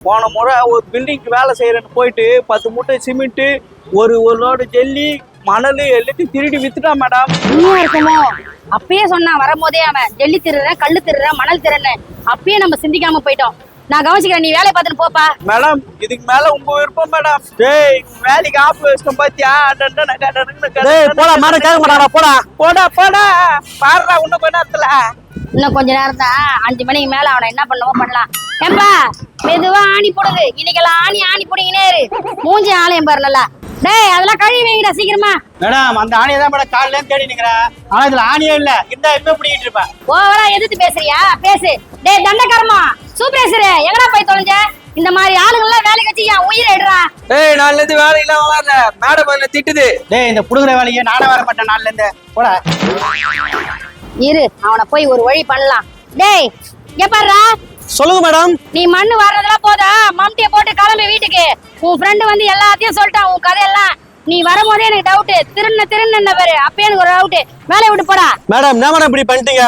போன முறை ஒரு பில்டிங்க்கு வேலை செய்யறேன்னு போயிட்டு 10 மூட்டை சிமெண்ட் ஒரு லோடு ஜெல்லி மணல் எல்லாத்தையும் திருடி வித்துட்டான் மேடம். இன்னும் இருக்குமோ? அப்பயே சொன்னான் வரும்போதே அவன் ஜெல்லி திருறேன், கல்லு திருறேன், மணல் திருறேன்னு. அப்பயே நம்ம சிந்திக்காம போயிட்டோம். நான் கவனிச்சுக்கிறேன், நீ வேலையை பார்த்துட்டு போப்பா. மேடம் இதுக்கு மேல உங்க விருப்பம் மேடம். டேய் வேலைக்கு ஆப்பு வச்சிட்டோம் பாத்தியா? போடா மாட கேட்க மாட்டாடா, போடா போடா போடா பாடுறா இன்னும் கொஞ்ச நேரத்துல. இன்னும் கொஞ்ச நேரம் தான், 5 மணிக்கு மேல அவனை என்ன பண்ணவோ பண்ணலாம். ஏம்பா மெதுவா ஆணி போடுது, இன்னைக்கெல்லாம் ஆணி போடுங்கன்னே இரு. மூஞ்சி ஆலயம் பாரு நல்லா. டேய் அதெல்லாம் கழுவி வைங்கடா சீக்கிரமா. மேடம் அந்த ஆணியை தான் மேடம் காலையில தேடி நிக்கிறேன். ஆனா இதுல ஆணியே இல்ல, இந்த இப்ப பிடிக்கிட்டு இருப்பேன். ஓவரா எதிர்த்து பேசுறியா? பேசு. டேய் தண்டகர்மா சூப்பரேசரு எங்கடா போய் தொலைஞ்ச? இந்த மாதிரி ஆளுங்கெல்லாம் வேலைக்கு வச்சு என் உயிரை எடுறா. டேய் நாளைல இருந்து வேலையெல்லாம் வளர்ற மேடம் என்ன திட்டுது. டேய் இந்த புடுங்குற வேலையை நானே வர மாட்டேன் நாள்ல இருந்து, போடா. இரு அவனை போய் ஒரு வழி பண்ணலாம். டேய் இங்க பாருடா. சொல்லுங்க மேடம். நீ மண்ணு வர்றதெல்லாம் போதா, மம்டிய போட்டு கிளம்பி வீட்டுக்கு. உன் ஃப்ரெண்டு வந்து எல்லாத்தையும் சொல்லிட்டான் உன் கதையெல்லாம். நீ வரும்போதே எனக்கு டவுட், திருண்ண பாரு. அப்பயே எனக்கு ஒரு டவுட். வேலையை விட்டு போடா. மேடம் என்ன மேடம் இப்படி பண்ணிட்டீங்க?